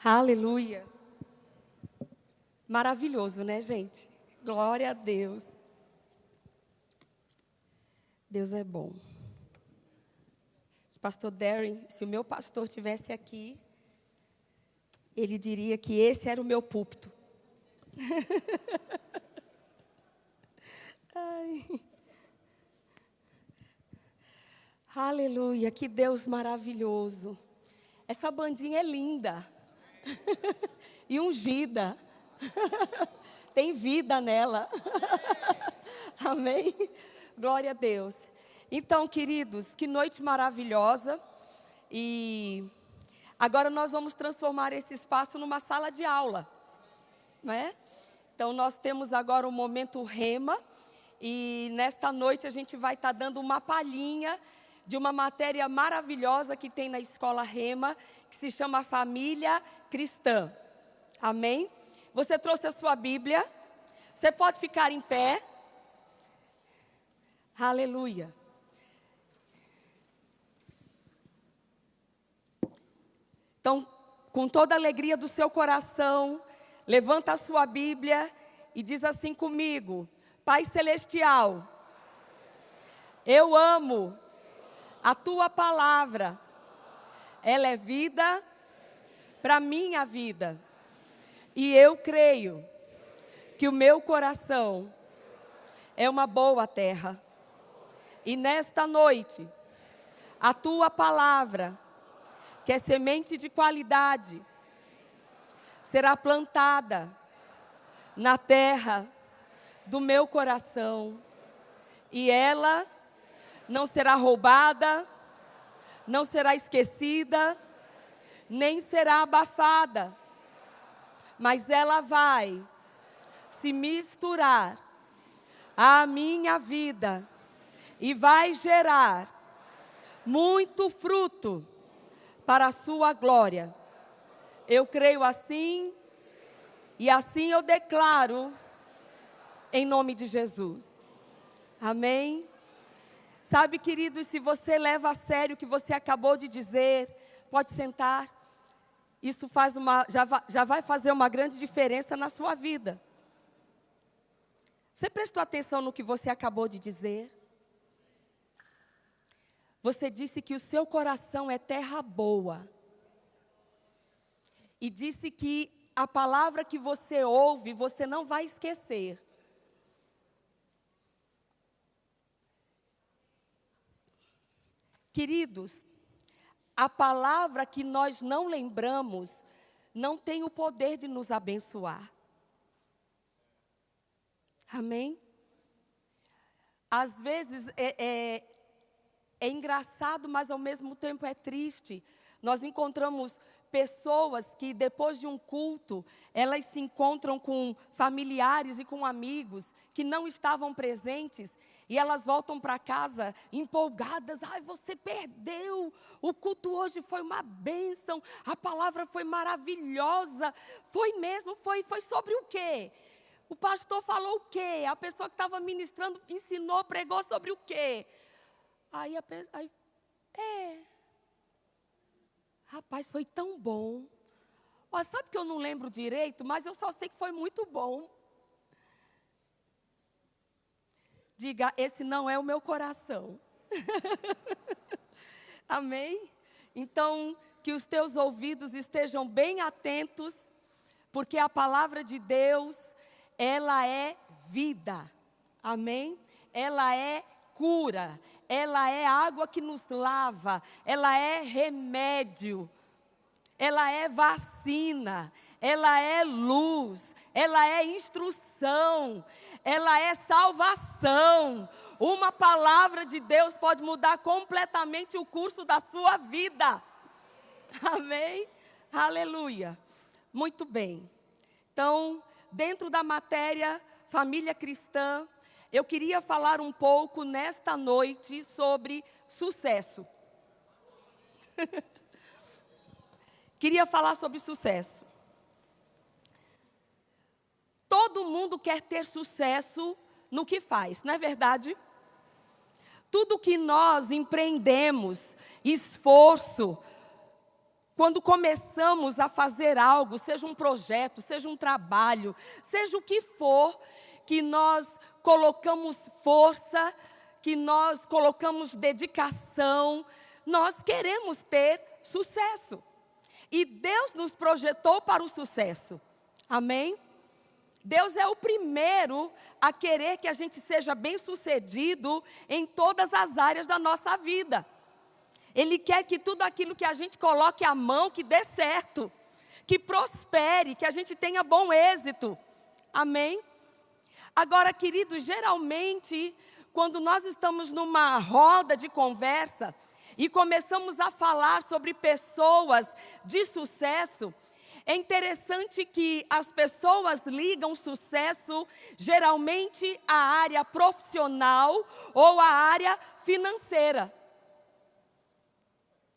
Aleluia. Maravilhoso, né, gente? Glória a Deus. Deus é bom. Pastor Darren, se o meu pastor estivesse aqui, ele diria que esse era o meu púlpito. Ai. Aleluia, que Deus maravilhoso. Essa bandinha é linda. E ungida. Tem vida nela. Amém? Glória a Deus. Então, queridos, que noite maravilhosa. E agora nós vamos transformar esse espaço numa sala de aula. Não é? Então, nós temos agora um momento rema. E nesta noite a gente vai estar dando uma palhinha de uma matéria maravilhosa que tem na escola Rema, que se chama Família Cristã. Amém? Você trouxe a sua Bíblia? Você pode ficar em pé? Aleluia. Então, com toda a alegria do seu coração, levanta a sua Bíblia e diz assim comigo: Pai Celestial, eu amo a Tua palavra, ela é vida para minha vida. E eu creio que o meu coração é uma boa terra. E nesta noite, a Tua palavra, que é semente de qualidade, será plantada na terra do meu coração. E ela não será roubada, não será esquecida, nem será abafada. Mas ela vai se misturar à minha vida e vai gerar muito fruto para a sua glória. Eu creio assim e assim eu declaro em nome de Jesus. Amém? Sabe, queridos, se você leva a sério o que você acabou de dizer, pode sentar. Isso já vai fazer uma grande diferença na sua vida. Você prestou atenção no que você acabou de dizer? Você disse que o seu coração é terra boa. E disse que a palavra que você ouve, você não vai esquecer. Queridos, a palavra que nós não lembramos não tem o poder de nos abençoar. Amém? Às vezes é engraçado, mas ao mesmo tempo é triste. Nós encontramos pessoas que depois de um culto, elas se encontram com familiares e com amigos que não estavam presentes. E elas voltam para casa empolgadas. Ai, você perdeu. O culto hoje foi uma bênção. A palavra foi maravilhosa. Foi mesmo? Foi sobre o quê? O pastor falou o quê? A pessoa que estava ministrando ensinou, pregou sobre o quê? Aí a pessoa... Rapaz, foi tão bom. Ó, sabe que eu não lembro direito, mas eu só sei que foi muito bom. Diga, esse não é o meu coração. Amém? Então, que os teus ouvidos estejam bem atentos, porque a palavra de Deus, ela é vida. Amém? Ela é cura. Ela é água que nos lava. Ela é remédio. Ela é vacina. Ela é luz. Ela é instrução. Ela é salvação. Uma palavra de Deus pode mudar completamente o curso da sua vida. Amém? Aleluia. Muito bem. Então, dentro da matéria Família Cristã, eu queria falar um pouco nesta noite sobre sucesso. Queria falar sobre sucesso. Todo mundo quer ter sucesso no que faz, não é verdade? Tudo que nós empreendemos, esforço, quando começamos a fazer algo, seja um projeto, seja um trabalho, seja o que for, que nós colocamos força, que nós colocamos dedicação, nós queremos ter sucesso. E Deus nos projetou para o sucesso. Amém? Deus é o primeiro a querer que a gente seja bem-sucedido em todas as áreas da nossa vida. Ele quer que tudo aquilo que a gente coloque a mão, que dê certo, que prospere, que a gente tenha bom êxito. Amém? Agora, queridos, geralmente, quando nós estamos numa roda de conversa e começamos a falar sobre pessoas de sucesso, é interessante que as pessoas ligam sucesso geralmente à área profissional ou à área financeira.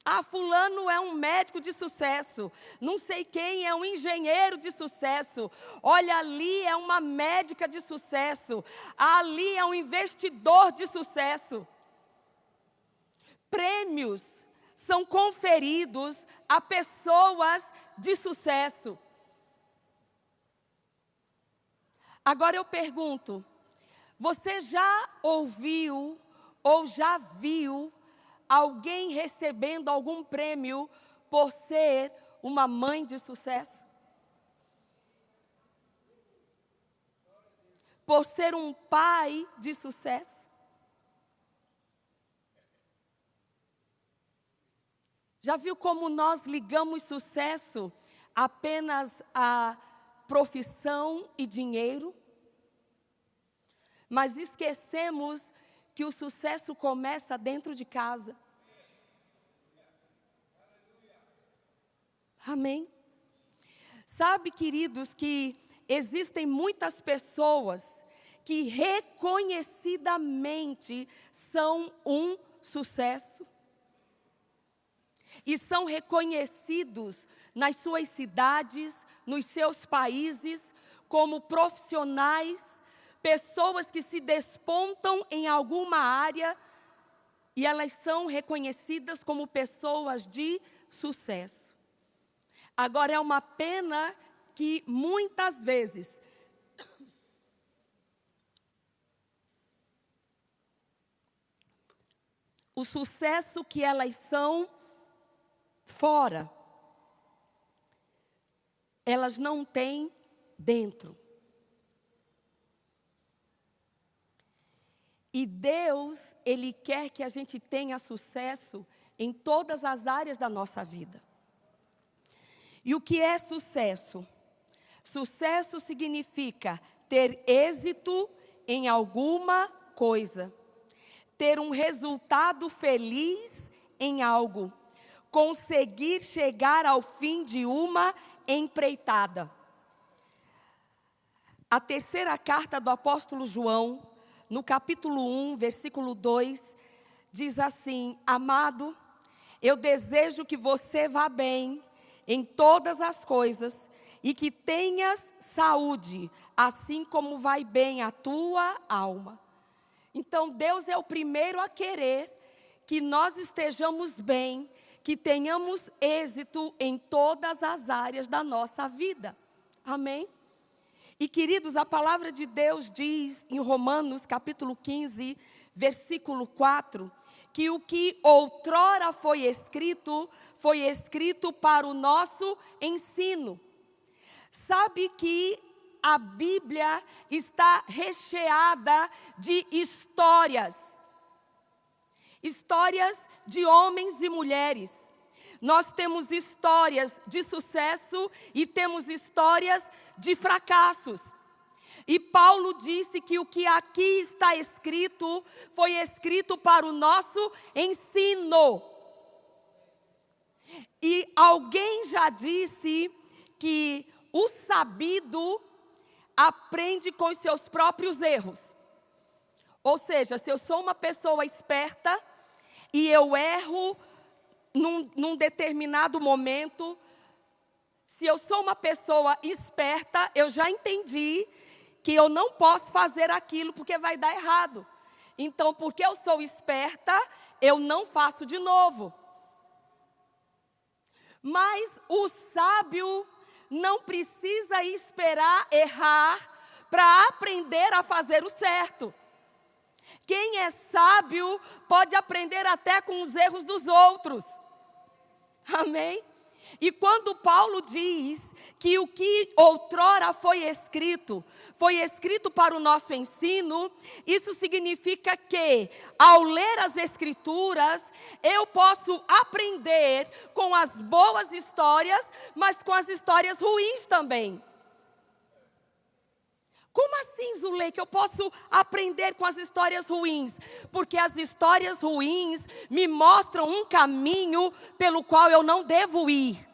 Ah, fulano é um médico de sucesso, não sei quem é um engenheiro de sucesso, olha, ali é uma médica de sucesso, ali é um investidor de sucesso. Prêmios são conferidos a pessoas de sucesso. Agora eu pergunto, você já ouviu ou já viu alguém recebendo algum prêmio por ser uma mãe de sucesso? Por ser um pai de sucesso? Já viu como nós ligamos sucesso apenas a profissão e dinheiro? Mas esquecemos que o sucesso começa dentro de casa. Amém? Sabe, queridos, que existem muitas pessoas que reconhecidamente são um sucesso. E são reconhecidos nas suas cidades, nos seus países, como profissionais, pessoas que se despontam em alguma área e elas são reconhecidas como pessoas de sucesso. Agora, é uma pena que muitas vezes o sucesso que elas são fora, elas não têm dentro. E Deus, Ele quer que a gente tenha sucesso em todas as áreas da nossa vida. E o que é sucesso? Sucesso significa ter êxito em alguma coisa, ter um resultado feliz em algo, conseguir chegar ao fim de uma empreitada. A terceira carta do apóstolo João, no capítulo 1, versículo 2, diz assim: amado, eu desejo que você vá bem em todas as coisas e que tenhas saúde, assim como vai bem a tua alma. Então, Deus é o primeiro a querer que nós estejamos bem, que tenhamos êxito em todas as áreas da nossa vida. Amém? E, queridos, a palavra de Deus diz em Romanos, capítulo 15, versículo 4, que o que outrora foi escrito para o nosso ensino. Sabe que a Bíblia está recheada de histórias. Histórias de homens e mulheres. Nós temos histórias de sucesso e temos histórias de fracassos. E Paulo disse que o que aqui está escrito foi escrito para o nosso ensino. E alguém já disse que o sabido aprende com os seus próprios erros. Ou seja, se eu sou uma pessoa esperta e eu erro num determinado momento, se eu sou uma pessoa esperta, eu já entendi que eu não posso fazer aquilo porque vai dar errado. Então, porque eu sou esperta, eu não faço de novo. Mas o sábio não precisa esperar errar para aprender a fazer o certo. Quem é sábio pode aprender até com os erros dos outros. Amém? E quando Paulo diz que o que outrora foi escrito para o nosso ensino, isso significa que, ao ler as Escrituras, eu posso aprender com as boas histórias, mas com as histórias ruins também. Como assim, Zulei, que eu posso aprender com as histórias ruins? Porque as histórias ruins me mostram um caminho pelo qual eu não devo ir.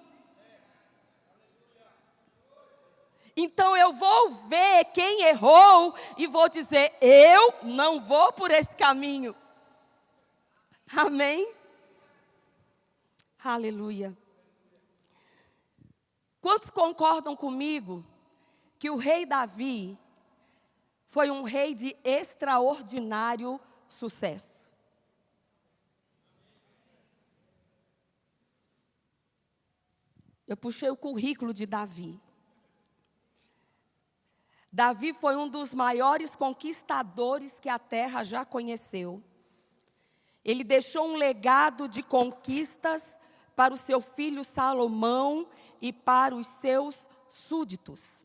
Então eu vou ver quem errou e vou dizer, eu não vou por esse caminho. Amém? Aleluia. Quantos concordam comigo que o rei Davi foi um rei de extraordinário sucesso? Eu puxei o currículo de Davi. Davi foi um dos maiores conquistadores que a terra já conheceu. Ele deixou um legado de conquistas para o seu filho Salomão e para os seus súditos.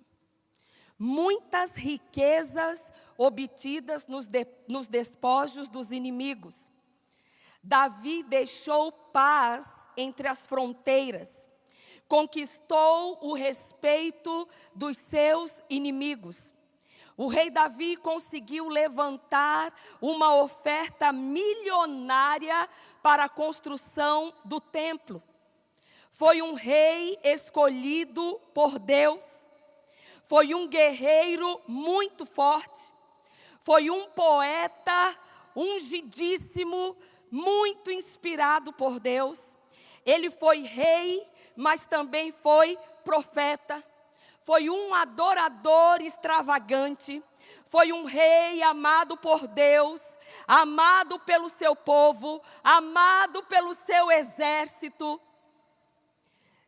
Muitas riquezas obtidas nos despojos dos inimigos. Davi deixou paz entre as fronteiras. Conquistou o respeito dos seus inimigos. O rei Davi conseguiu levantar uma oferta milionária para a construção do templo. Foi um rei escolhido por Deus. Foi um guerreiro muito forte. Foi um poeta ungidíssimo, muito inspirado por Deus. Ele foi rei, mas também foi profeta. Foi um adorador extravagante. Foi um rei amado por Deus, amado pelo seu povo, amado pelo seu exército.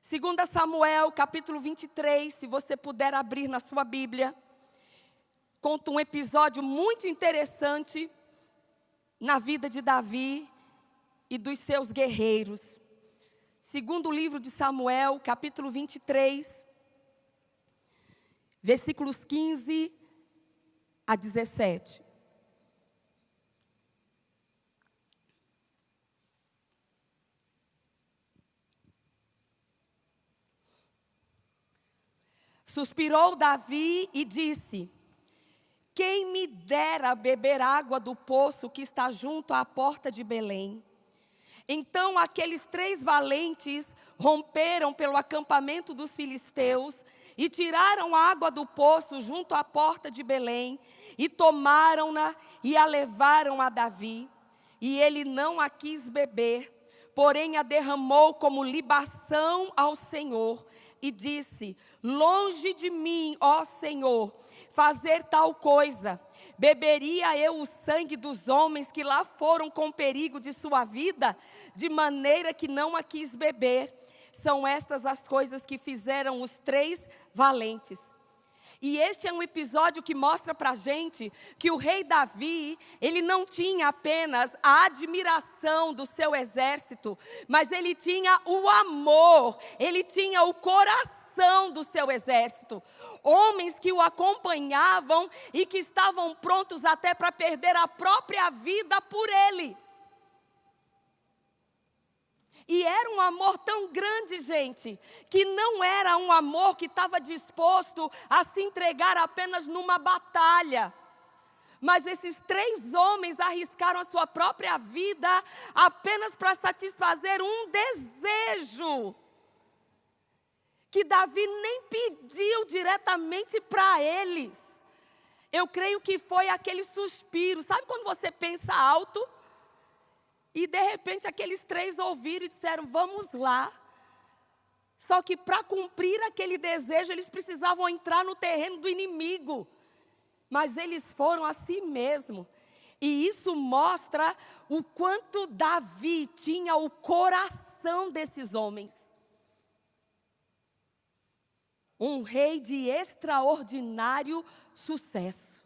2 Samuel, capítulo 23, se você puder abrir na sua Bíblia, conta um episódio muito interessante na vida de Davi e dos seus guerreiros. Segundo livro de Samuel, capítulo 23, versículos 15 a 17. Suspirou Davi e disse: quem me dera beber água do poço que está junto à porta de Belém. Então aqueles 3 valentes romperam pelo acampamento dos filisteus e tiraram a água do poço junto à porta de Belém e tomaram-na e a levaram a Davi. E ele não a quis beber, porém a derramou como libação ao Senhor e disse: longe de mim, ó Senhor, fazer tal coisa. Beberia eu o sangue dos homens que lá foram com perigo de sua vida, de maneira que não a quis beber. São estas as coisas que fizeram os 3 valentes. E este é um episódio que mostra para a gente que o rei Davi, ele não tinha apenas a admiração do seu exército, mas ele tinha o amor, ele tinha o coração do seu exército. Homens que o acompanhavam e que estavam prontos até para perder a própria vida por ele. E era um amor tão grande, gente, que não era um amor que estava disposto a se entregar apenas numa batalha. Mas esses 3 homens arriscaram a sua própria vida apenas para satisfazer um desejo que Davi nem pediu diretamente para eles. Eu creio que foi aquele suspiro. Sabe quando você pensa alto? E de repente aqueles 3 ouviram e disseram: vamos lá. Só que para cumprir aquele desejo, eles precisavam entrar no terreno do inimigo. Mas eles foram a si mesmo. E isso mostra o quanto Davi tinha o coração desses homens. um rei de extraordinário sucesso.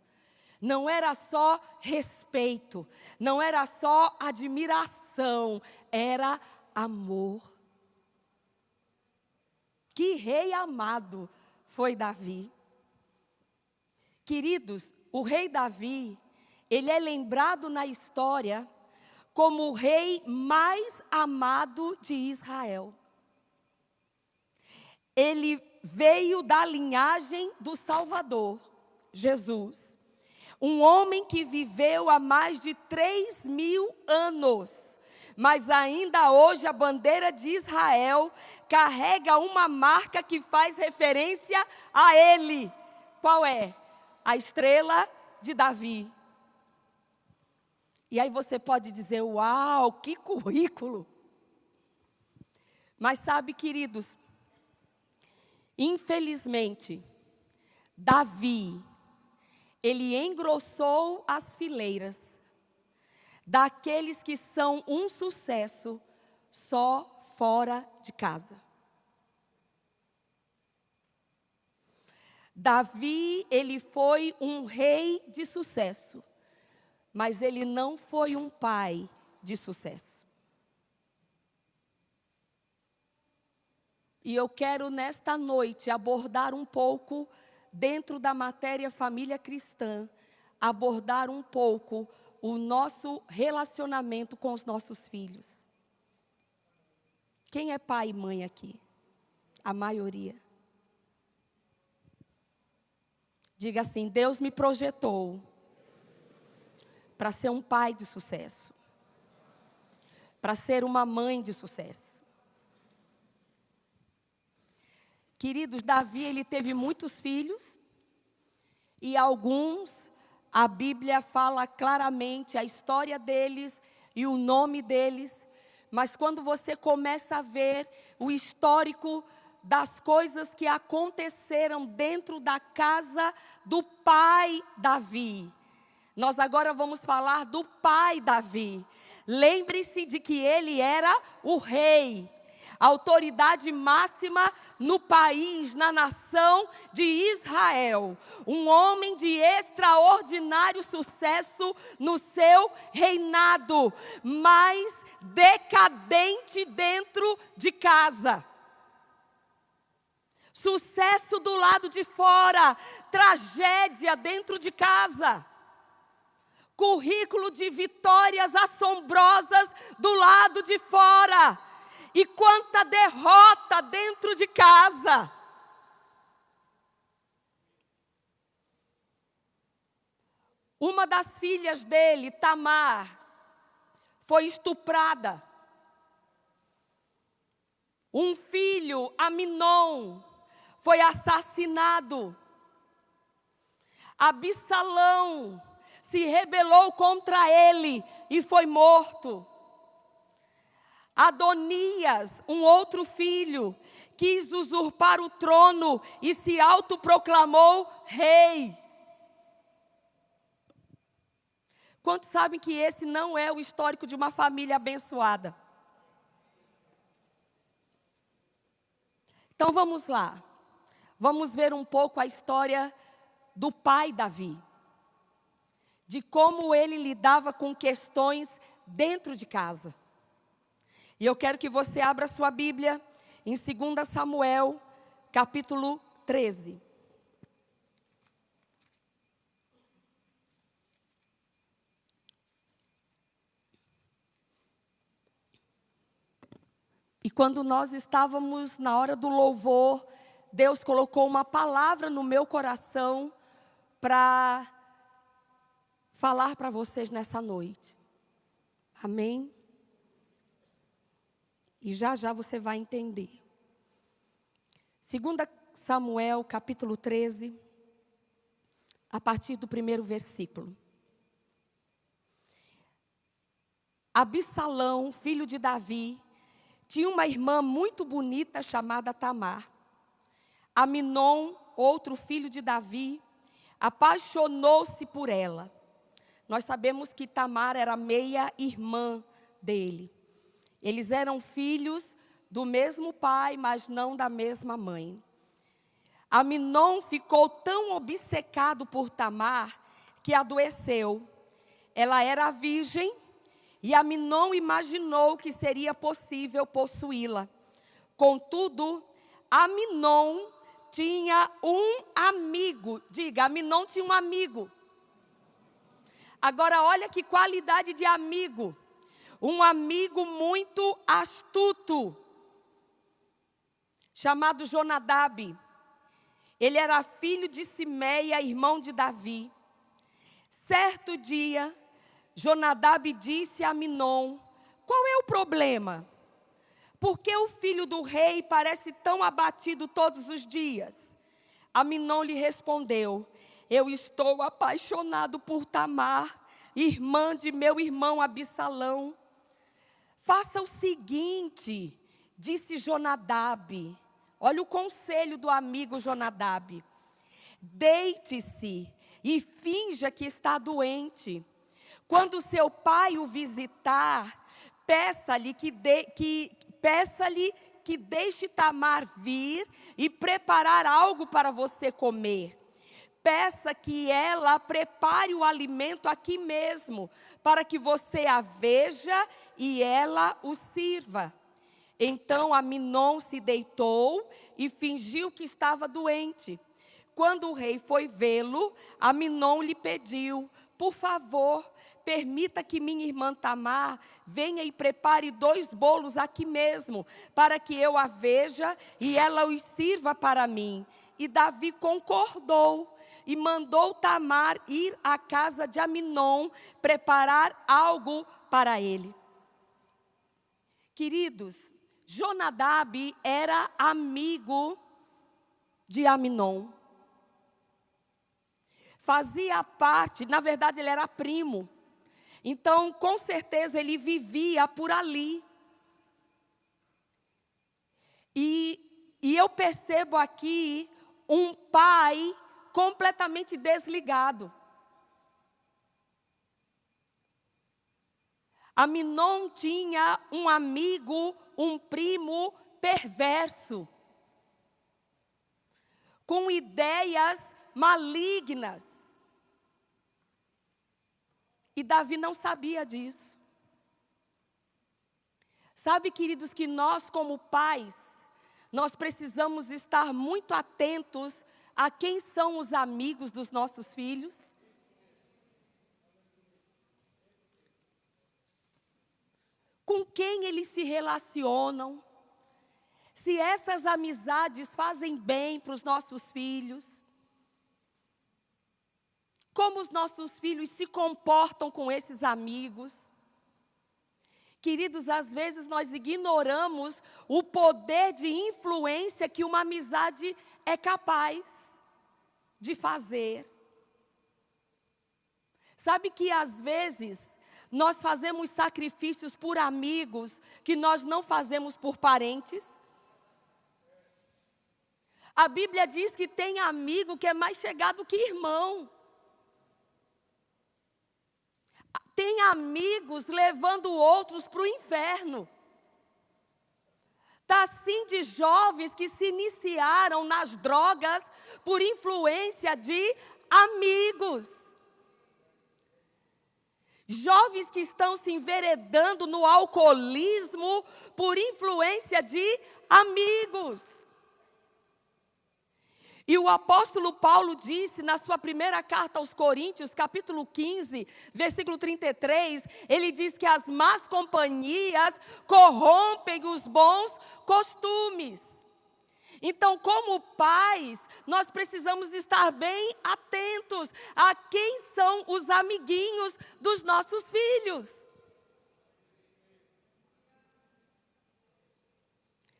Não era só respeito, não era só admiração, era amor. Que rei amado foi Davi. Queridos, o rei Davi, ele é lembrado na história como o rei mais amado de Israel. Ele veio da linhagem do Salvador, Jesus. Um homem que viveu há mais de 3.000 anos. Mas ainda hoje a bandeira de Israel carrega uma marca que faz referência a ele. Qual é? A estrela de Davi. E aí você pode dizer, uau, que currículo. Mas sabe, queridos, infelizmente, Davi, ele engrossou as fileiras daqueles que são um sucesso só fora de casa. Davi, ele foi um rei de sucesso, mas ele não foi um pai de sucesso. E eu quero nesta noite abordar um pouco, dentro da matéria família cristã, abordar um pouco o nosso relacionamento com os nossos filhos. Quem é pai e mãe aqui? A maioria. Diga assim, Deus me projetou para ser um pai de sucesso, para ser uma mãe de sucesso. Queridos, Davi, ele teve muitos filhos, e alguns, a Bíblia fala claramente a história deles e o nome deles, mas quando você começa a ver o histórico das coisas que aconteceram dentro da casa do pai Davi, nós agora vamos falar do pai Davi. Lembre-se de que ele era o rei, a autoridade máxima no país, na nação de Israel. Um homem de extraordinário sucesso no seu reinado, mas decadente dentro de casa. Sucesso do lado de fora, tragédia dentro de casa. Currículo de vitórias assombrosas do lado de fora. E quanta derrota dentro de casa. Uma das filhas dele, Tamar, foi estuprada. Um filho, Aminon, foi assassinado. Absalão se rebelou contra ele e foi morto. Adonias, um outro filho, quis usurpar o trono e se autoproclamou rei. Quantos sabem que esse não é o histórico de uma família abençoada? Então vamos lá. Vamos ver um pouco a história do pai Davi. De como ele lidava com questões dentro de casa. E eu quero que você abra sua Bíblia em 2 Samuel, capítulo 13. E quando nós estávamos na hora do louvor, Deus colocou uma palavra no meu coração para falar para vocês nessa noite. Amém? E já já você vai entender. 2 Samuel, capítulo 13, a partir do 1º versículo. Absalão, filho de Davi, tinha uma irmã muito bonita chamada Tamar. Aminon, outro filho de Davi, apaixonou-se por ela. Nós sabemos que Tamar era meia-irmã dele. Eles eram filhos do mesmo pai, mas não da mesma mãe. Aminon ficou tão obcecado por Tamar que adoeceu. Ela era virgem e Aminon imaginou que seria possível possuí-la. Contudo, Aminon tinha um amigo. Diga, Aminon tinha um amigo. Agora olha que qualidade de amigo. Um amigo muito astuto, chamado Jonadab. Ele era filho de Simeia, irmão de Davi. Certo dia, Jonadab disse a Aminon: qual é o problema? Por que o filho do rei parece tão abatido todos os dias? Aminon lhe respondeu: eu estou apaixonado por Tamar, irmã de meu irmão Absalão. Faça o seguinte, disse Jonadab. Olha o conselho do amigo Jonadab. Deite-se e finja que está doente. Quando seu pai o visitar, peça-lhe que deixe Tamar vir e preparar algo para você comer. Peça que ela prepare o alimento aqui mesmo, para que você a veja e ela o sirva. Então Aminon se deitou e fingiu que estava doente. Quando o rei foi vê-lo, Aminon lhe pediu: por favor, permita que minha irmã Tamar venha e prepare 2 bolos aqui mesmo, para que eu a veja e ela os sirva para mim. E Davi concordou e mandou Tamar ir à casa de Aminon preparar algo para ele. Queridos, Jonadab era amigo de Aminon. Fazia parte, na verdade ele era primo. Então, com certeza, ele vivia por ali. E eu percebo aqui um pai completamente desligado. Aminon tinha um amigo, um primo perverso, com ideias malignas. E Davi não sabia disso. Sabe, queridos, que nós como pais, nós precisamos estar muito atentos a quem são os amigos dos nossos filhos. Com quem eles se relacionam, se essas amizades fazem bem para os nossos filhos, como os nossos filhos se comportam com esses amigos. Queridos, às vezes nós ignoramos o poder de influência que uma amizade é capaz de fazer. Sabe que às vezes nós fazemos sacrifícios por amigos que nós não fazemos por parentes? A Bíblia diz que tem amigo que é mais chegado que irmão. Tem amigos levando outros para o inferno. Está assim de jovens que se iniciaram nas drogas por influência de amigos. Jovens que estão se enveredando no alcoolismo por influência de amigos. E o apóstolo Paulo disse na sua primeira carta aos Coríntios, capítulo 15, versículo 33, ele diz que as más companhias corrompem os bons costumes. Então, como pais, nós precisamos estar bem atentos a quem são os amiguinhos dos nossos filhos.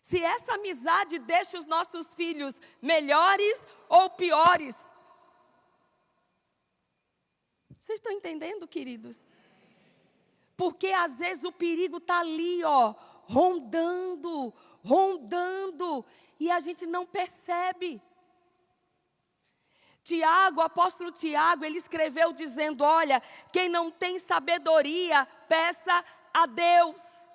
Se essa amizade deixa os nossos filhos melhores ou piores. Vocês estão entendendo, queridos? Porque às vezes o perigo está ali, rondando, e a gente não percebe. Tiago, o apóstolo Tiago, ele escreveu dizendo: olha, quem não tem sabedoria, peça a Deus.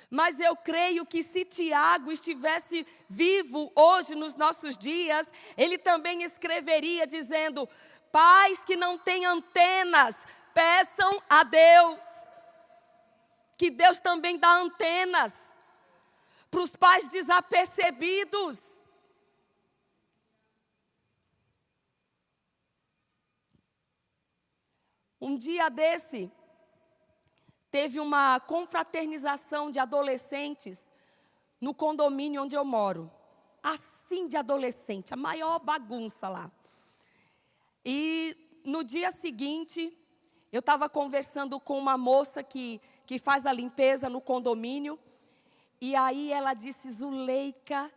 Mas eu creio que se Tiago estivesse vivo hoje nos nossos dias, ele também escreveria dizendo: pais que não têm antenas, peçam a Deus. Que Deus também dá antenas para os pais desapercebidos. Um dia desse, teve uma confraternização de adolescentes no condomínio onde eu moro. Assim de adolescente, a maior bagunça lá. E no dia seguinte, eu estava conversando com uma moça que faz a limpeza no condomínio. E aí ela disse: Zuleika,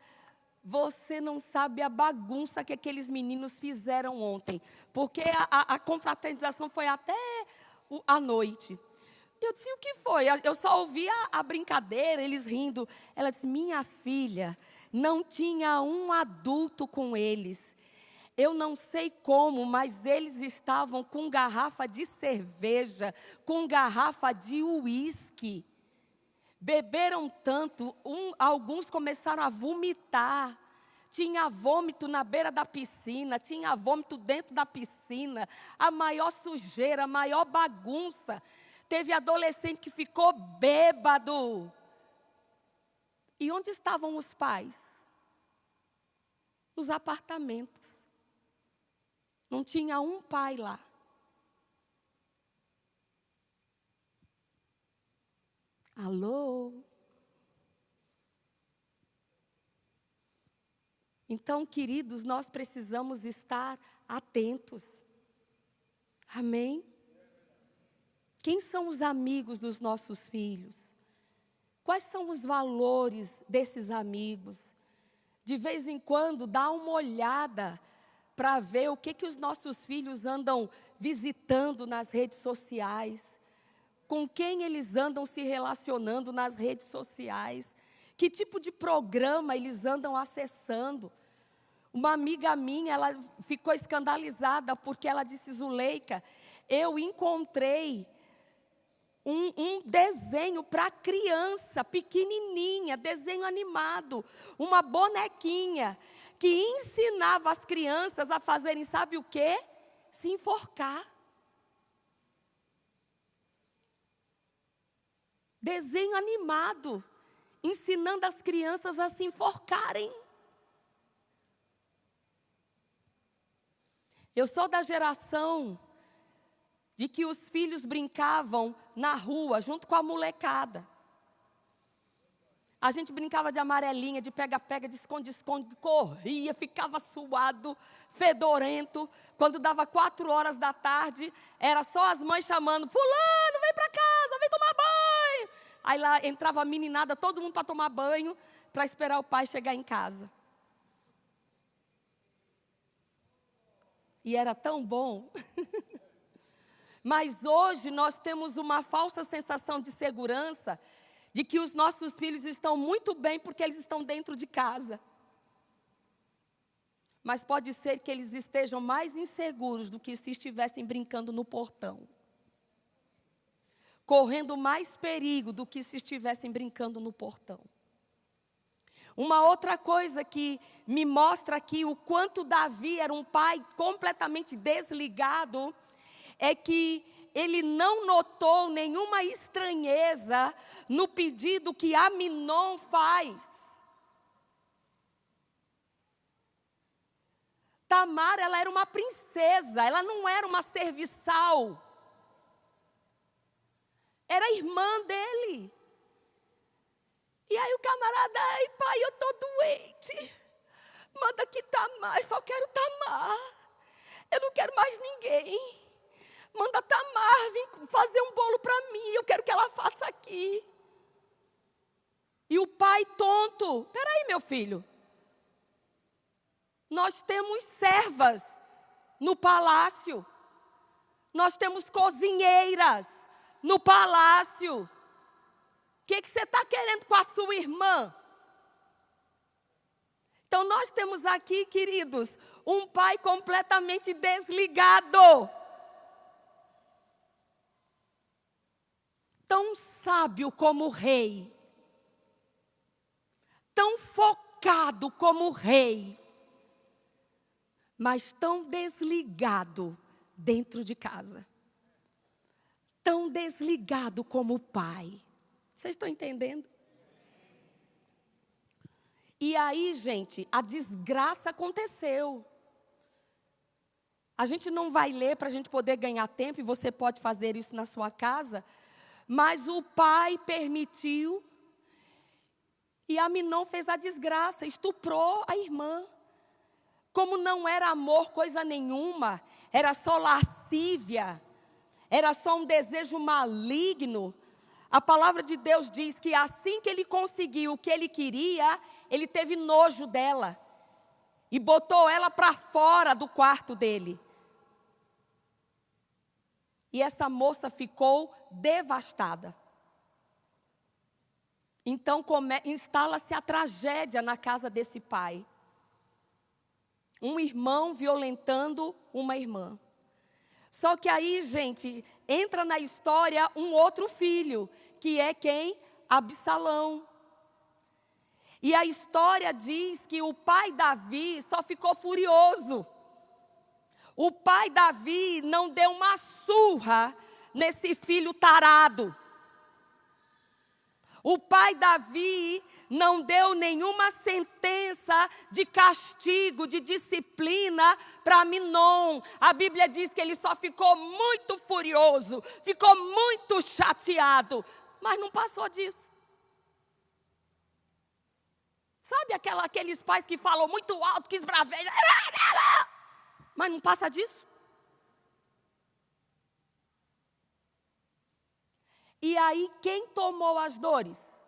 você não sabe a bagunça que aqueles meninos fizeram ontem. Porque a confraternização foi até a noite. Eu disse: o que foi? Eu só ouvi a brincadeira, eles rindo. Ela disse: minha filha, não tinha um adulto com eles. Eu não sei como, mas eles estavam com garrafa de cerveja, com garrafa de uísque. Beberam tanto, alguns começaram a vomitar. Tinha vômito na beira da piscina, tinha vômito dentro da piscina. A maior sujeira, a maior bagunça. Teve adolescente que ficou bêbado. E onde estavam os pais? Nos apartamentos. Não tinha um pai lá. Alô? Então, queridos, nós precisamos estar atentos. Amém? Quem são os amigos dos nossos filhos? Quais são os valores desses amigos? De vez em quando, dá uma olhada para ver o que os nossos filhos andam visitando nas redes sociais. Com quem eles andam se relacionando nas redes sociais. Que tipo de programa eles andam acessando. Uma amiga minha, ela ficou escandalizada porque ela disse: Zuleika, eu encontrei um desenho para criança, pequenininha, desenho animado, uma bonequinha, que ensinava as crianças a fazerem, sabe o quê? Se enforcar. Desenho animado, ensinando as crianças a se enforcarem. Eu sou da geração de que os filhos brincavam na rua, junto com a molecada. A gente brincava de amarelinha, de pega-pega, de esconde-esconde, corria, ficava suado, fedorento. Quando dava 4 horas da tarde, era só as mães chamando: fulano, vem para casa, vem tomar banho. Aí lá entrava a meninada, todo mundo para tomar banho, para esperar o pai chegar em casa. E era tão bom. Mas hoje nós temos uma falsa sensação de segurança, de que os nossos filhos estão muito bem porque eles estão dentro de casa. Mas pode ser que eles estejam mais inseguros do que se estivessem brincando no portão. Correndo mais perigo do que se estivessem brincando no portão. Uma outra coisa que me mostra aqui o quanto Davi era um pai completamente desligado, é que ele não notou nenhuma estranheza no pedido que Aminon faz. Tamar, ela era uma princesa, ela não era uma serviçal. Era irmã dele. E aí o camarada: ai pai, eu estou doente. Manda aqui Tamar, eu só quero Tamar. Eu não quero mais ninguém. Manda Tamar vir fazer um bolo para mim, eu quero que ela faça aqui. E o pai tonto: peraí meu filho. Nós temos servas no palácio. Nós temos cozinheiras no palácio. O que você está querendo com a sua irmã? Então nós temos aqui, queridos, um pai completamente desligado. Tão sábio como o rei, tão focado como rei, mas tão desligado dentro de casa. Tão desligado como pai. Vocês estão entendendo? E aí, gente, a desgraça aconteceu. A gente não vai ler para a gente poder ganhar tempo, e você pode fazer isso na sua casa, mas o pai permitiu, e Aminon fez a desgraça, estuprou a irmã. Como não era amor coisa nenhuma, era só lascívia, era só um desejo maligno. A palavra de Deus diz que assim que ele conseguiu o que ele queria, ele teve nojo dela e botou ela para fora do quarto dele. E essa moça ficou devastada. Então instala-se a tragédia na casa desse pai. Um irmão violentando uma irmã. Só que aí, gente, entra na história um outro filho, que é quem? Absalão. E a história diz que o pai Davi só ficou furioso. O pai Davi não deu uma surra nesse filho tarado. O pai Davi não deu nenhuma sentença de castigo, de disciplina para Aminon. A Bíblia diz que ele só ficou muito furioso, ficou muito chateado, mas não passou disso. Sabe aqueles pais que falam muito alto, que esbravejam, mas não passa disso? E aí, quem tomou as dores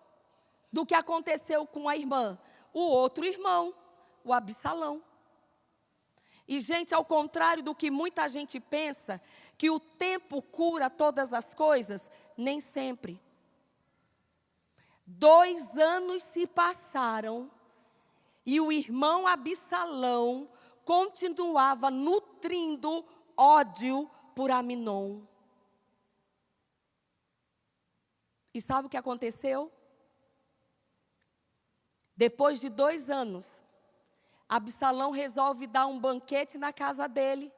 do que aconteceu com a irmã? O outro irmão, o Absalão. E, gente, ao contrário do que muita gente pensa, que o tempo cura todas as coisas, nem sempre. 2 anos se passaram e o irmão Absalão continuava nutrindo ódio por Aminon. E sabe o que aconteceu? Depois de 2 anos, Absalão resolve dar um banquete na casa dele,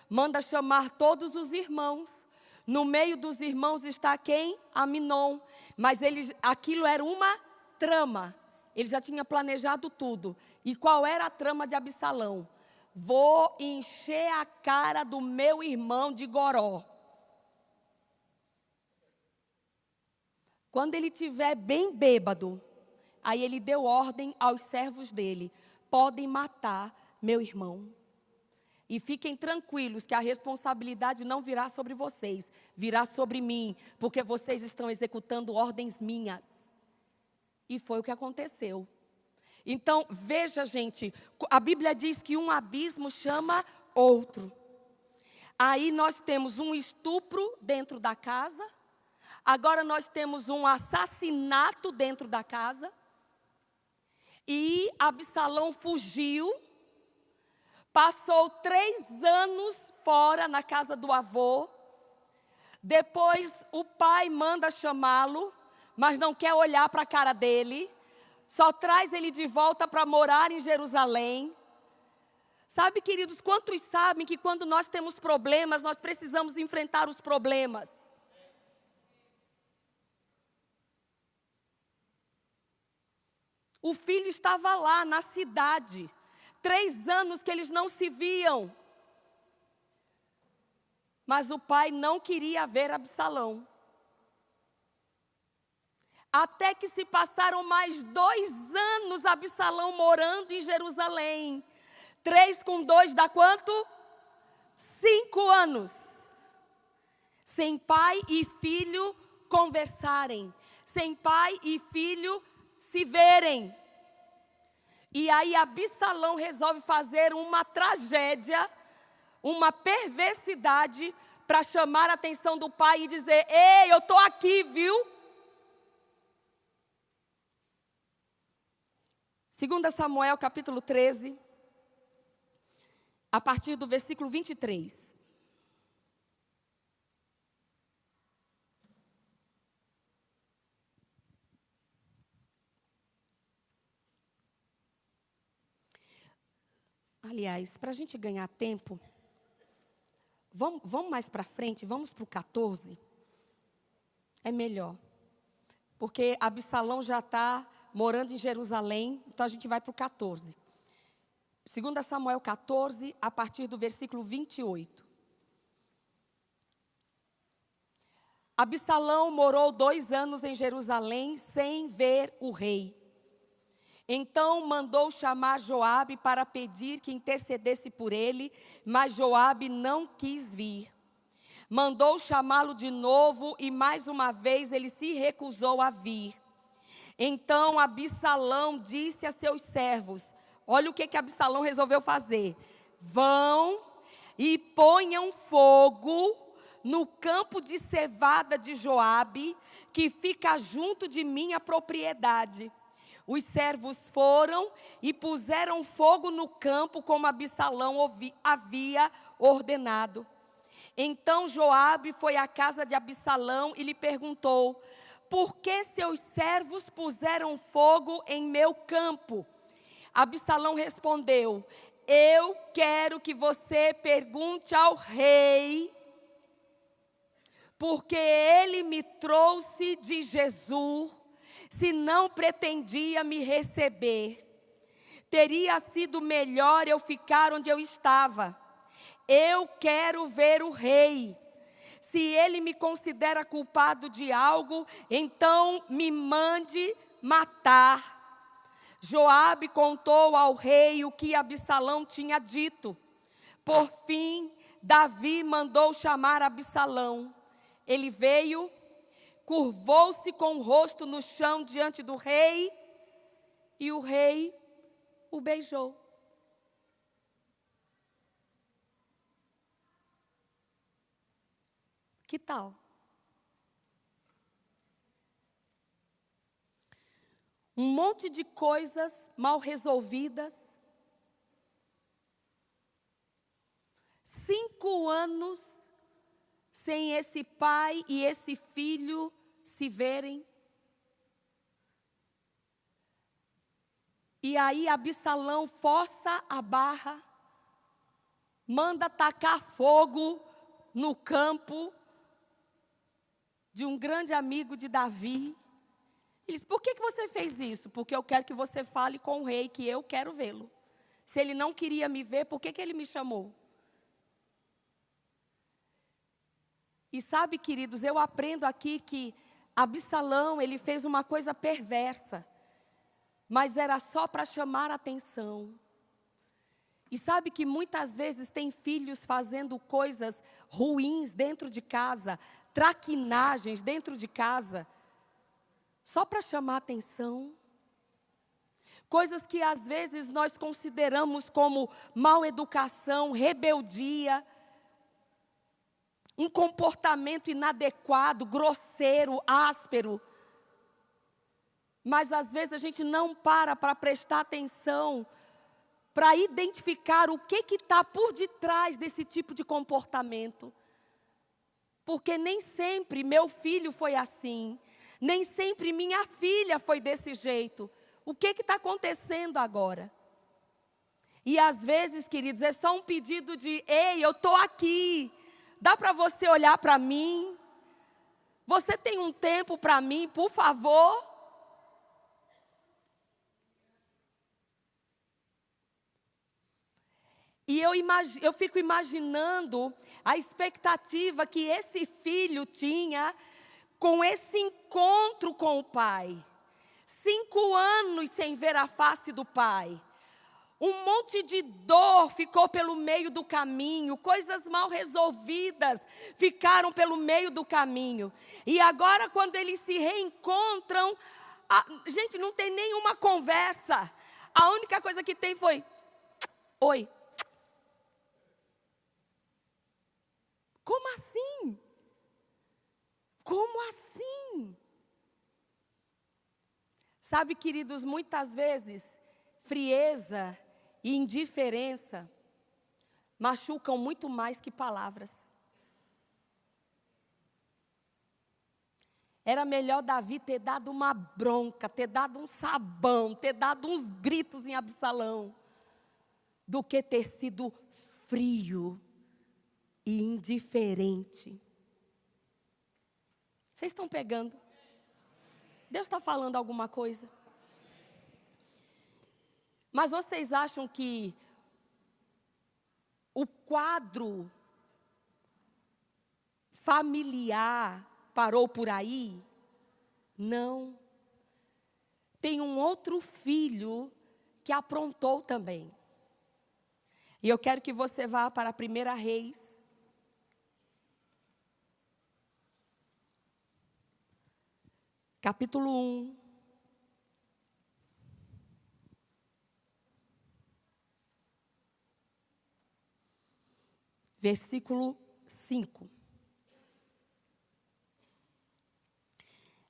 manda chamar todos os irmãos. No meio dos irmãos está quem? Aminon. Mas aquilo era uma trama. Ele já tinha planejado tudo. E qual era a trama de Absalão? Vou encher a cara do meu irmão de goró. Quando ele estiver bem bêbado, aí ele deu ordem aos servos dele: podem matar meu irmão. E fiquem tranquilos que a responsabilidade não virá sobre vocês, virá sobre mim, porque vocês estão executando ordens minhas. E foi o que aconteceu. Então, veja, gente, a Bíblia diz que um abismo chama outro. Aí nós temos um estupro dentro da casa. Agora nós temos um assassinato dentro da casa. E Absalão fugiu. Passou 3 anos fora na casa do avô. Depois o pai manda chamá-lo, mas não quer olhar para a cara dele. Só traz ele de volta para morar em Jerusalém. Sabe, queridos, quantos sabem que quando nós temos problemas, nós precisamos enfrentar os problemas? O filho estava lá na cidade. 3 anos que eles não se viam. Mas o pai não queria ver Absalão. Até que se passaram mais 2 anos Absalão morando em Jerusalém. 3 com 2 dá quanto? 5 anos. Sem pai e filho conversarem. Sem pai e filho se verem. E aí Absalão resolve fazer uma tragédia, uma perversidade, para chamar a atenção do pai e dizer: ei, eu estou aqui, viu? 2 Samuel capítulo 13, a partir do versículo 23. Aliás, para a gente ganhar tempo, vamos mais para frente, vamos para o 14. É melhor. Porque Absalão já está morando em Jerusalém, então a gente vai para o 14. 2 Samuel 14, a partir do versículo 28. Absalão morou 2 anos em Jerusalém sem ver o rei. Então mandou chamar Joabe para pedir que intercedesse por ele, mas Joabe não quis vir. Mandou chamá-lo de novo e mais uma vez ele se recusou a vir. Então Absalão disse a seus servos, olha o que Absalão resolveu fazer. Vão e ponham fogo no campo de cevada de Joabe, que fica junto de minha propriedade. Os servos foram e puseram fogo no campo, como Absalão havia ordenado. Então Joabe foi à casa de Absalão e lhe perguntou: por que seus servos puseram fogo em meu campo? Absalão respondeu: eu quero que você pergunte ao rei, porque ele me trouxe de Jesus, se não pretendia me receber. Teria sido melhor eu ficar onde eu estava. Eu quero ver o rei. Se ele me considera culpado de algo, então me mande matar. Joabe contou ao rei o que Absalão tinha dito. Por fim, Davi mandou chamar Absalão. Ele veio, curvou-se com o rosto no chão diante do rei, e o rei o beijou. Que tal? Um monte de coisas mal resolvidas. 5 anos sem esse pai e esse filho se verem. E aí Absalão força a barra, manda tacar fogo no campo de um grande amigo de Davi. Ele diz: por que você fez isso? Porque eu quero que você fale com o rei, que eu quero vê-lo. Se ele não queria me ver, por que ele me chamou? E sabe, queridos, eu aprendo aqui que Absalão, ele fez uma coisa perversa, mas era só para chamar a atenção. E sabe que muitas vezes tem filhos fazendo coisas ruins dentro de casa, traquinagens dentro de casa, só para chamar a atenção. Coisas que às vezes nós consideramos como mal educação, rebeldia, um comportamento inadequado, grosseiro, áspero. Mas às vezes a gente não para prestar atenção, para identificar o que está por detrás desse tipo de comportamento. Porque nem sempre meu filho foi assim, nem sempre minha filha foi desse jeito. O que está acontecendo agora? E às vezes, queridos, é só um pedido de: ei, eu estou aqui, dá para você olhar para mim? Você tem um tempo para mim, por favor? E eu fico imaginando a expectativa que esse filho tinha com esse encontro com o pai. 5 anos sem ver a face do pai. Um monte de dor ficou pelo meio do caminho, coisas mal resolvidas ficaram pelo meio do caminho. E agora, quando eles se reencontram, gente, não tem nenhuma conversa. A única coisa que tem foi: oi. Como assim? Como assim? Sabe, queridos, muitas vezes, frieza e indiferença machucam muito mais que palavras. Era melhor Davi ter dado uma bronca, ter dado um sabão, ter dado uns gritos em Absalão, do que ter sido frio e indiferente. Vocês estão pegando? Deus está falando alguma coisa? Mas vocês acham que o quadro familiar parou por aí? Não. Tem um outro filho que aprontou também. E eu quero que você vá para a 1 Reis. Capítulo 1. Versículo 5.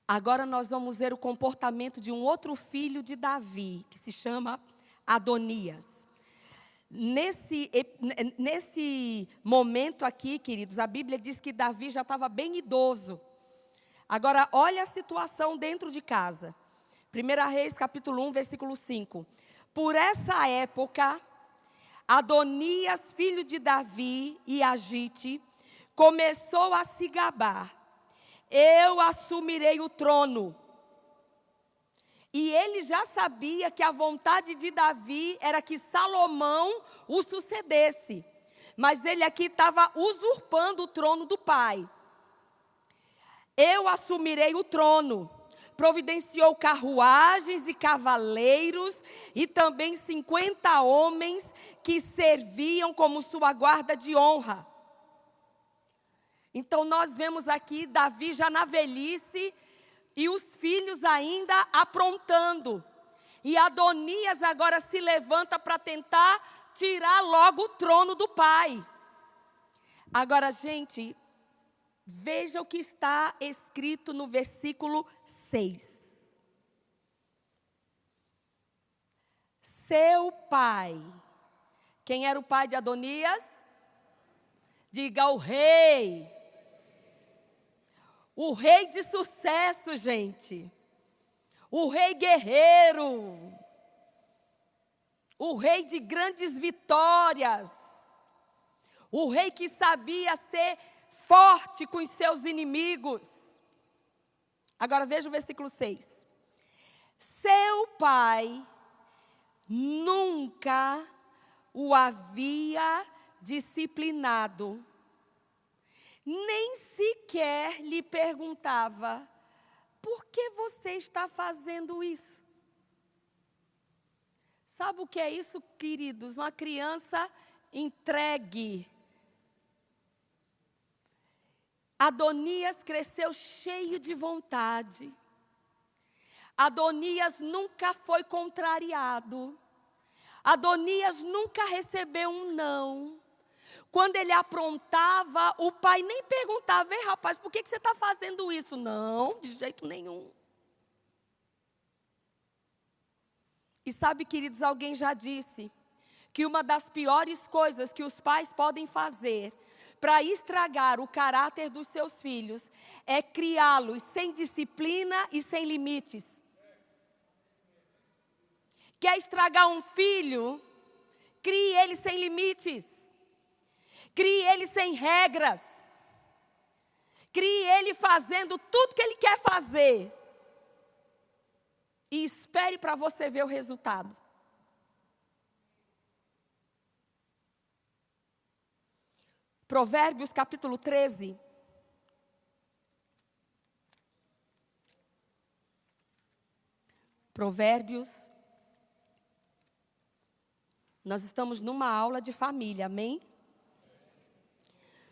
Agora nós vamos ver o comportamento de um outro filho de Davi, que se chama Adonias. Nesse momento aqui, queridos, a Bíblia diz que Davi já estava bem idoso. Agora, olha a situação dentro de casa. 1 Reis, capítulo 1, versículo 5. Por essa época, Adonias, filho de Davi e Agite, começou a se gabar. Eu assumirei o trono. E ele já sabia que a vontade de Davi era que Salomão o sucedesse. Mas ele aqui estava usurpando o trono do pai. Eu assumirei o trono. Providenciou carruagens e cavaleiros e também 50 homens que serviam como sua guarda de honra. Então nós vemos aqui Davi já na velhice e os filhos ainda aprontando. E Adonias agora se levanta para tentar tirar logo o trono do pai. Agora, gente, veja o que está escrito no versículo 6. Seu pai. Quem era o pai de Adonias? Diga o rei. O rei de sucesso, gente. O rei guerreiro. O rei de grandes vitórias. O rei que sabia ser forte com os seus inimigos. Agora veja o versículo 6. Seu pai nunca o havia disciplinado, nem sequer lhe perguntava: por que você está fazendo isso? Sabe o que é isso, queridos? Uma criança entregue. Adonias cresceu cheio de vontade. Adonias nunca foi contrariado. Adonias nunca recebeu um não. Quando ele aprontava, o pai nem perguntava: ei, rapaz, por que você está fazendo isso? Não, de jeito nenhum. E sabe, queridos, alguém já disse que uma das piores coisas que os pais podem fazer para estragar o caráter dos seus filhos é criá-los sem disciplina e sem limites. Quer estragar um filho? Crie ele sem limites. Crie ele sem regras. Crie ele fazendo tudo que ele quer fazer. E espere para você ver o resultado. Provérbios capítulo 13. Provérbios. Nós estamos numa aula de família, amém?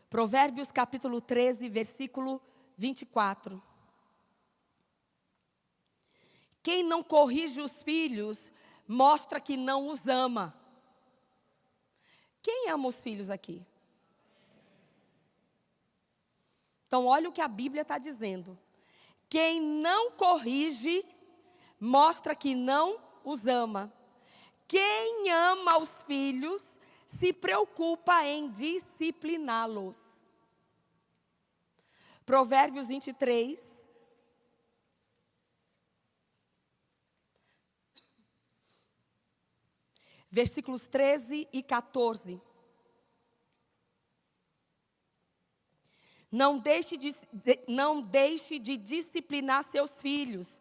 Provérbios capítulo 13, versículo 24. Quem não corrige os filhos, mostra que não os ama. Quem ama os filhos aqui? Então, olha o que a Bíblia está dizendo. Quem não corrige, mostra que não os ama. Quem ama os filhos, se preocupa em discipliná-los. Provérbios 23. versículos 13 e 14. Não deixe de disciplinar seus filhos.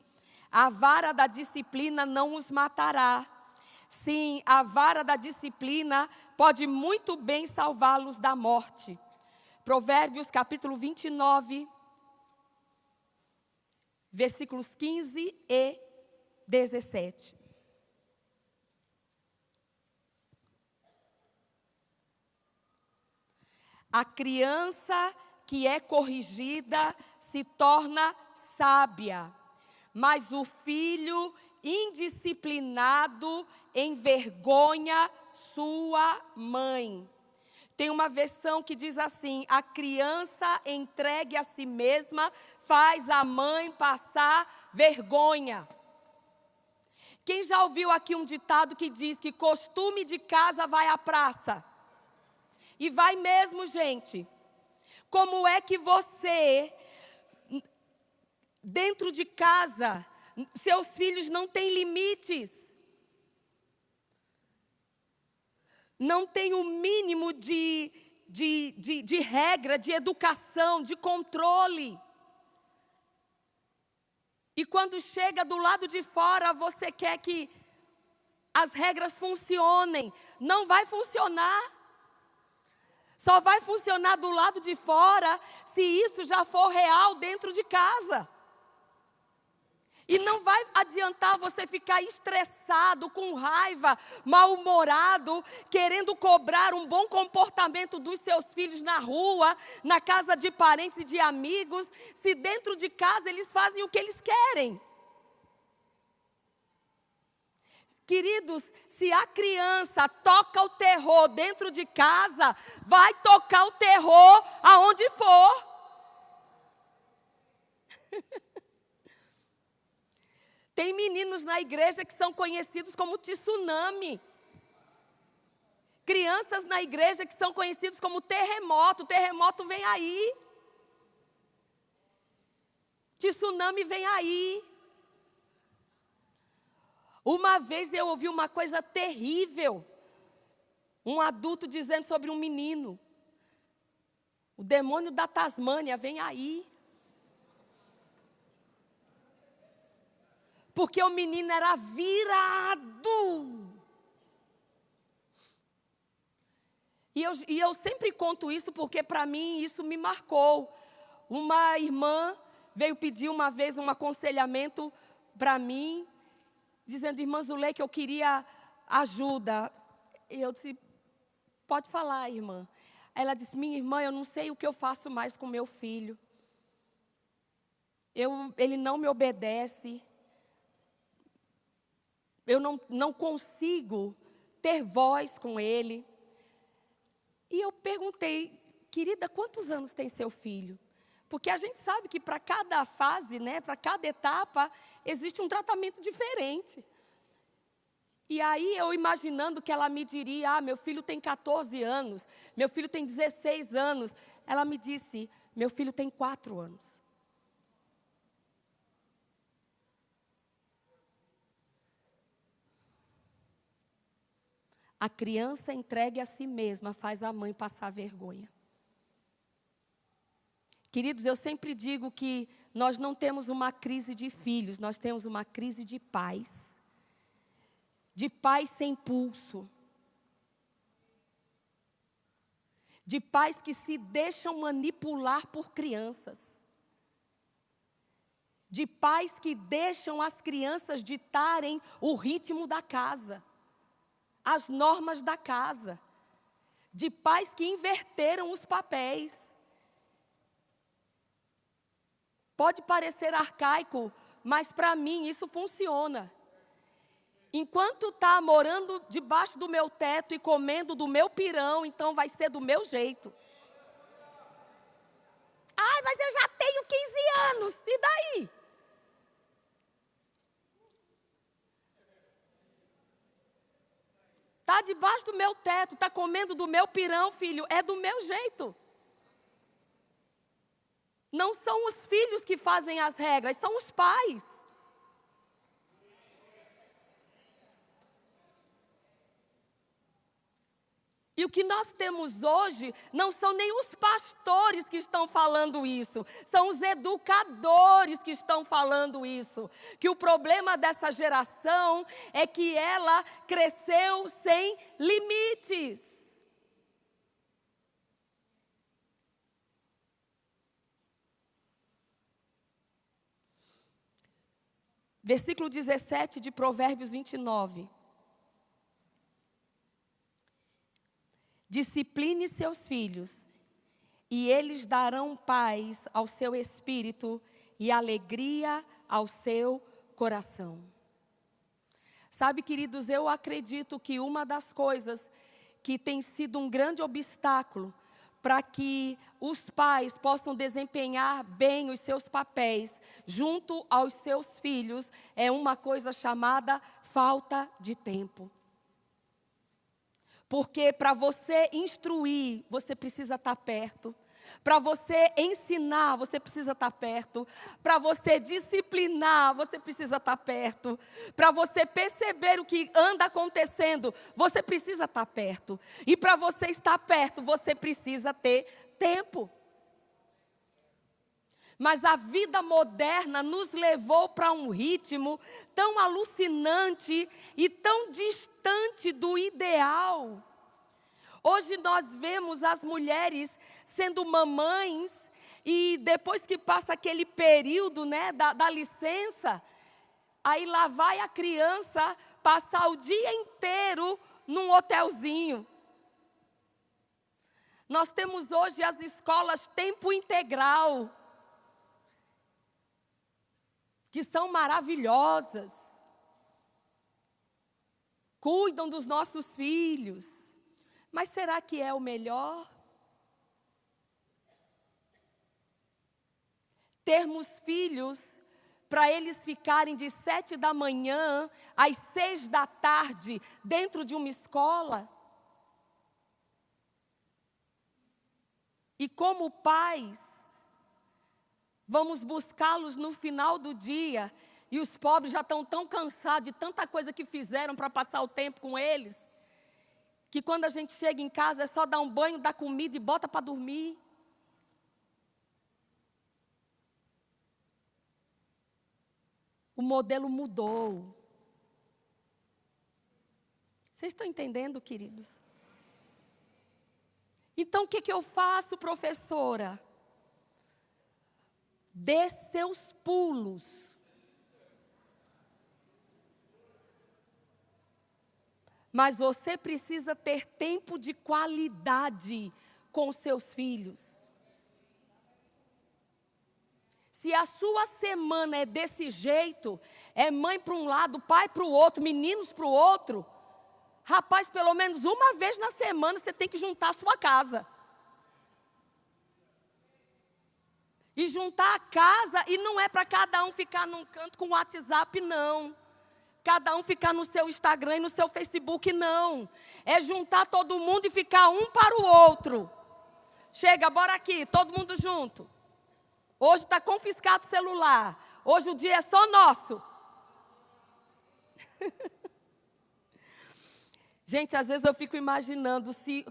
A vara da disciplina não os matará. Sim, a vara da disciplina pode muito bem salvá-los da morte. Provérbios capítulo 29, versículos 15 e 17. A criança que é corrigida se torna sábia, mas o filho indisciplinado envergonha sua mãe. Tem uma versão que diz assim: a criança entregue a si mesma faz a mãe passar vergonha. Quem já ouviu aqui um ditado que diz que costume de casa vai à praça? E vai mesmo, gente. Como é que você, dentro de casa, seus filhos não têm limites? Não tem o mínimo de regra, de educação, de controle. E quando chega do lado de fora, você quer que as regras funcionem. Não vai funcionar. Só vai funcionar do lado de fora se isso já for real dentro de casa. E não vai adiantar você ficar estressado, com raiva, mal-humorado, querendo cobrar um bom comportamento dos seus filhos na rua, na casa de parentes e de amigos, se dentro de casa eles fazem o que eles querem. Queridos, se a criança toca o terror dentro de casa, vai tocar o terror aonde for. Tem meninos na igreja que são conhecidos como tsunami. Crianças na igreja que são conhecidos como terremoto. O terremoto vem aí. Tsunami vem aí. Uma vez eu ouvi uma coisa terrível. Um adulto dizendo sobre um menino: o demônio da Tasmânia vem aí. Porque o menino era virado. E eu sempre conto isso porque para mim isso me marcou. Uma irmã veio pedir uma vez um aconselhamento para mim, dizendo: irmã Zuleika, eu queria ajuda. E eu disse: pode falar, irmã. Ela disse: minha irmã, eu não sei o que eu faço mais com meu filho. Ele não me obedece. Eu não consigo ter voz com ele. E eu perguntei: querida, quantos anos tem seu filho? Porque a gente sabe que para cada fase, né, para cada etapa, existe um tratamento diferente. E aí eu imaginando que ela me diria: meu filho tem 14 anos, meu filho tem 16 anos. Ela me disse: meu filho tem 4 anos. A criança entregue a si mesma faz a mãe passar vergonha. Queridos, eu sempre digo que nós não temos uma crise de filhos, nós temos uma crise de pais. De pais sem pulso. De pais que se deixam manipular por crianças. De pais que deixam as crianças ditarem o ritmo da casa. As normas da casa, de pais que inverteram os papéis. Pode parecer arcaico, mas para mim isso funciona. Enquanto está morando debaixo do meu teto e comendo do meu pirão, então vai ser do meu jeito. Ai, mas eu já tenho 15 anos, e daí? Está debaixo do meu teto, está comendo do meu pirão, filho, é do meu jeito. Não são os filhos que fazem as regras, são os pais. E o que nós temos hoje não são nem os pastores que estão falando isso, são os educadores que estão falando isso. Que o problema dessa geração é que ela cresceu sem limites. Versículo 17 de Provérbios 29. Discipline seus filhos, e eles darão paz ao seu espírito e alegria ao seu coração. Sabe, queridos, eu acredito que uma das coisas que tem sido um grande obstáculo para que os pais possam desempenhar bem os seus papéis junto aos seus filhos é uma coisa chamada falta de tempo. Porque para você instruir, você precisa estar perto. Para você ensinar, você precisa estar perto. Para você disciplinar, você precisa estar perto. Para você perceber o que anda acontecendo, você precisa estar perto. E para você estar perto, você precisa ter tempo. Mas a vida moderna nos levou para um ritmo tão alucinante e tão distante do ideal. Hoje nós vemos as mulheres sendo mamães e depois que passa aquele período, né, da licença, aí lá vai a criança passar o dia inteiro num hotelzinho. Nós temos hoje as escolas tempo integral, que são maravilhosas, cuidam dos nossos filhos, mas será que é o melhor? Termos filhos para eles ficarem de 7 da manhã às 6 da tarde dentro de uma escola? E como pais, vamos buscá-los no final do dia e os pobres já estão tão cansados de tanta coisa que fizeram para passar o tempo com eles, que quando a gente chega em casa é só dar um banho, dar comida e bota para dormir. O modelo mudou. Vocês estão entendendo, queridos? Então o que eu faço, professora? Dê seus pulos. Mas você precisa ter tempo de qualidade com seus filhos. Se a sua semana é desse jeito, é mãe para um lado, pai para o outro, meninos para o outro, rapaz, pelo menos uma vez na semana você tem que juntar a sua casa. E juntar a casa, e não é para cada um ficar num canto com o WhatsApp, não. Cada um ficar no seu Instagram e no seu Facebook, não. É juntar todo mundo e ficar um para o outro. Chega, bora aqui, todo mundo junto. Hoje está confiscado o celular. Hoje o dia é só nosso. Gente, às vezes eu fico imaginando se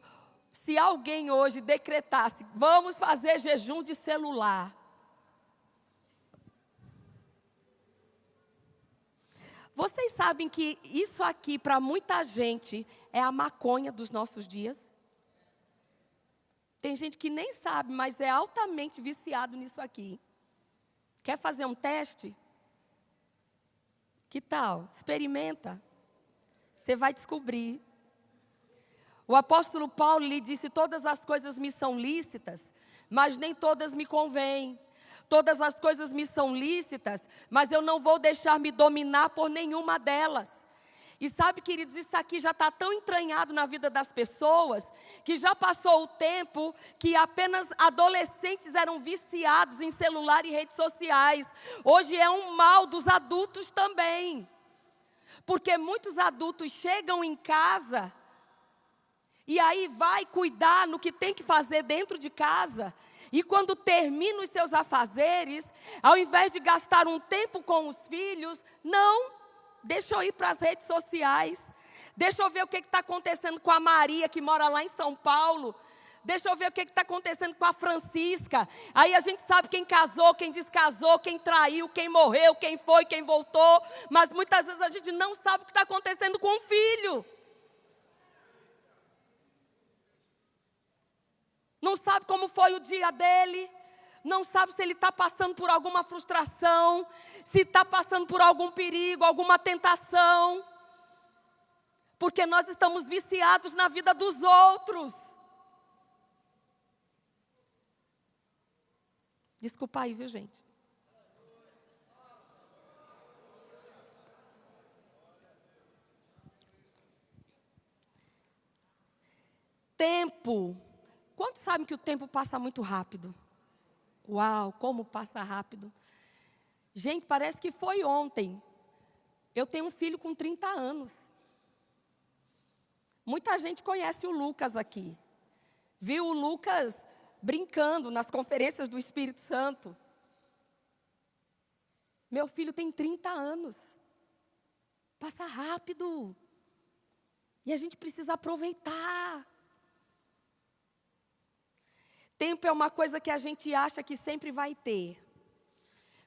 alguém hoje decretasse, vamos fazer jejum de celular. Vocês sabem que isso aqui, para muita gente, é a maconha dos nossos dias? Tem gente que nem sabe, mas é altamente viciado nisso aqui. Quer fazer um teste? Que tal? Experimenta. Você vai descobrir. O apóstolo Paulo lhe disse, todas as coisas me são lícitas, mas nem todas me convêm. Todas as coisas me são lícitas, mas eu não vou deixar me dominar por nenhuma delas. E sabe, queridos, isso aqui já está tão entranhado na vida das pessoas, que já passou o tempo que apenas adolescentes eram viciados em celular e redes sociais. Hoje é um mal dos adultos também. Porque muitos adultos chegam em casa e aí vai cuidar no que tem que fazer dentro de casa. E quando termina os seus afazeres, ao invés de gastar um tempo com os filhos, não, deixa eu ir para as redes sociais. Deixa eu ver o que está acontecendo com a Maria, que mora lá em São Paulo. Deixa eu ver o que está acontecendo com a Francisca. Aí a gente sabe quem casou, quem descasou, quem traiu, quem morreu, quem foi, quem voltou. Mas muitas vezes a gente não sabe o que está acontecendo com o filho. Não sabe como foi o dia dele. Não sabe se ele está passando por alguma frustração. Se está passando por algum perigo, alguma tentação. Porque nós estamos viciados na vida dos outros. Desculpa aí, viu, gente? Tempo. Quantos sabem que o tempo passa muito rápido? Uau, como passa rápido. Gente, parece que foi ontem. Eu tenho um filho com 30 anos. Muita gente conhece o Lucas aqui. Viu o Lucas brincando nas conferências do Espírito Santo. Meu filho tem 30 anos. Passa rápido. E a gente precisa aproveitar. Tempo é uma coisa que a gente acha que sempre vai ter.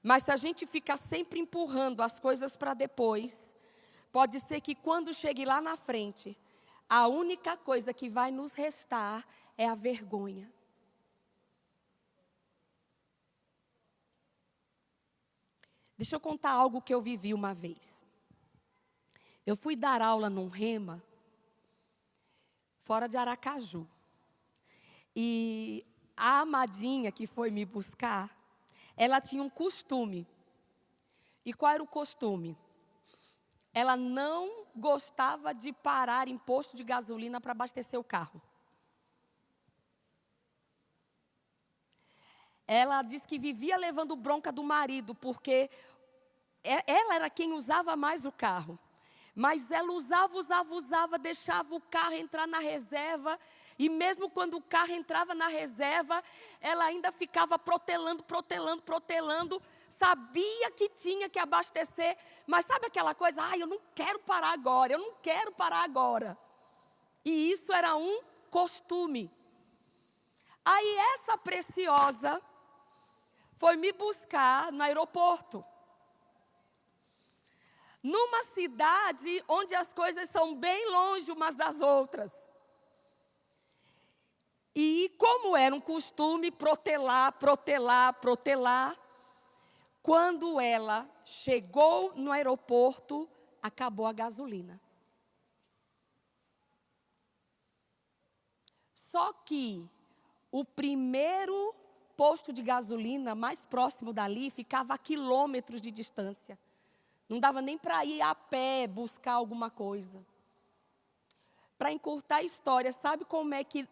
Mas se a gente ficar sempre empurrando as coisas para depois, pode ser que quando chegue lá na frente, a única coisa que vai nos restar é a vergonha. Deixa eu contar algo que eu vivi uma vez. Eu fui dar aula num rema, fora de Aracaju. E a Amadinha que foi me buscar, ela tinha um costume. E qual era o costume? Ela não gostava de parar em posto de gasolina para abastecer o carro. Ela disse que vivia levando bronca do marido, porque ela era quem usava mais o carro. Mas ela usava, deixava o carro entrar na reserva. E mesmo quando o carro entrava na reserva, ela ainda ficava protelando. Sabia que tinha que abastecer. Mas sabe aquela coisa? Eu não quero parar agora. E isso era um costume. Aí essa preciosa foi me buscar no aeroporto. Numa cidade onde as coisas são bem longe umas das outras. E como era um costume protelar, quando ela chegou no aeroporto, acabou a gasolina. Só que o primeiro posto de gasolina mais próximo dali ficava a quilômetros de distância. Não dava nem para ir a pé buscar alguma coisa. Para encurtar a história, sabe como é que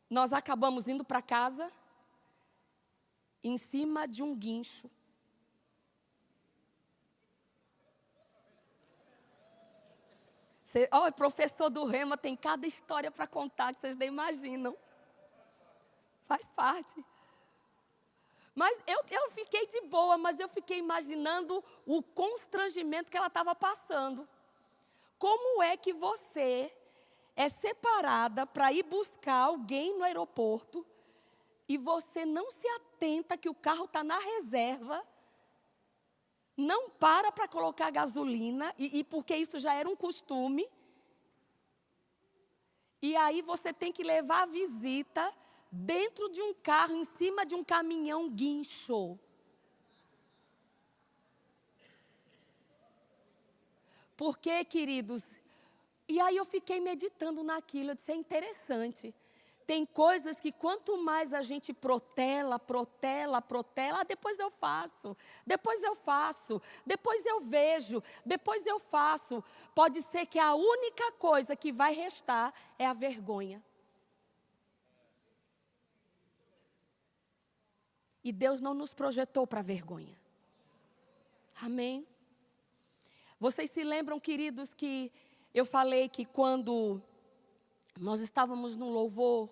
nós acabamos indo para casa? Em cima de um guincho. Professor do Rema tem cada história para contar que vocês nem imaginam. Faz parte. Mas eu fiquei de boa, mas eu fiquei imaginando o constrangimento que ela estava passando. Como é que você é separada para ir buscar alguém no aeroporto e você não se atenta que o carro está na reserva, não para colocar gasolina, e porque isso já era um costume, e aí você tem que levar a visita dentro de um carro, em cima de um caminhão guincho. Por quê, queridos? E aí eu fiquei meditando naquilo, eu disse, é interessante. Tem coisas que quanto mais a gente protela, depois eu faço, depois eu vejo, depois eu faço. Pode ser que a única coisa que vai restar é a vergonha. E Deus não nos projetou para vergonha. Amém? Vocês se lembram, queridos, que eu falei que quando nós estávamos no louvor,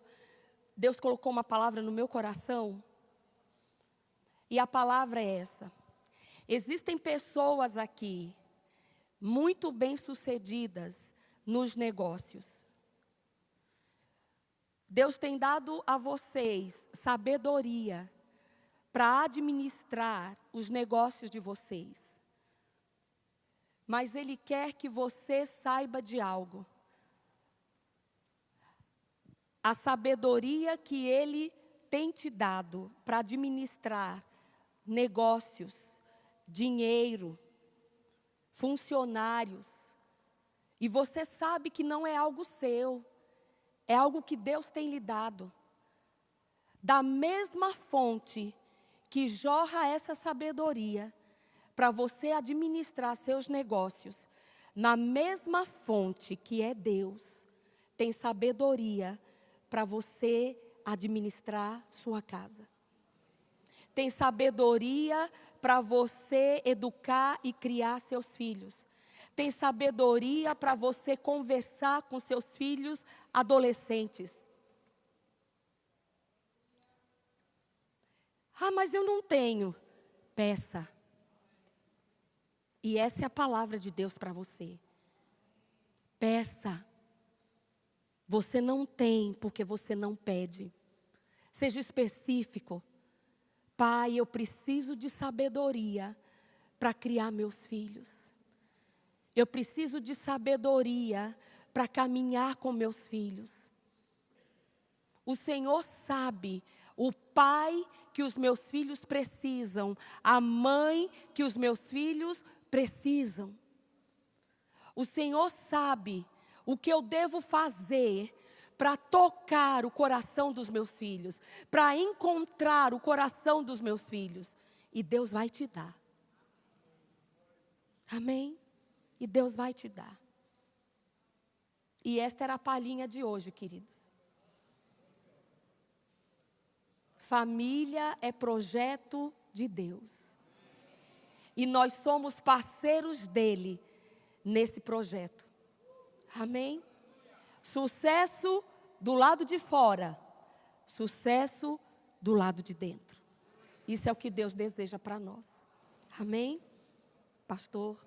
Deus colocou uma palavra no meu coração? E a palavra é essa. Existem pessoas aqui, muito bem-sucedidas, nos negócios. Deus tem dado a vocês sabedoria para administrar os negócios de vocês. Mas Ele quer que você saiba de algo. A sabedoria que Ele tem te dado para administrar negócios, dinheiro, funcionários. E você sabe que não é algo seu, é algo que Deus tem lhe dado. Da mesma fonte que jorra essa sabedoria para você administrar seus negócios, na mesma fonte que é Deus, tem sabedoria para você administrar sua casa. Tem sabedoria para você educar e criar seus filhos. Tem sabedoria para você conversar com seus filhos adolescentes. Ah, mas eu não tenho. Peça. E essa é a palavra de Deus para você. Peça. Você não tem porque você não pede. Seja específico. Pai, eu preciso de sabedoria para criar meus filhos. Eu preciso de sabedoria para caminhar com meus filhos. O Senhor sabe o pai que os meus filhos precisam, a mãe que os meus filhos precisam. O Senhor sabe o que eu devo fazer para tocar o coração dos meus filhos, para encontrar o coração dos meus filhos. E Deus vai te dar. Amém? E Deus vai te dar. E esta era a palhinha de hoje, queridos. Família é projeto de Deus. E nós somos parceiros dele nesse projeto. Amém? Sucesso do lado de fora, sucesso do lado de dentro. Isso é o que Deus deseja para nós. Amém? Pastor.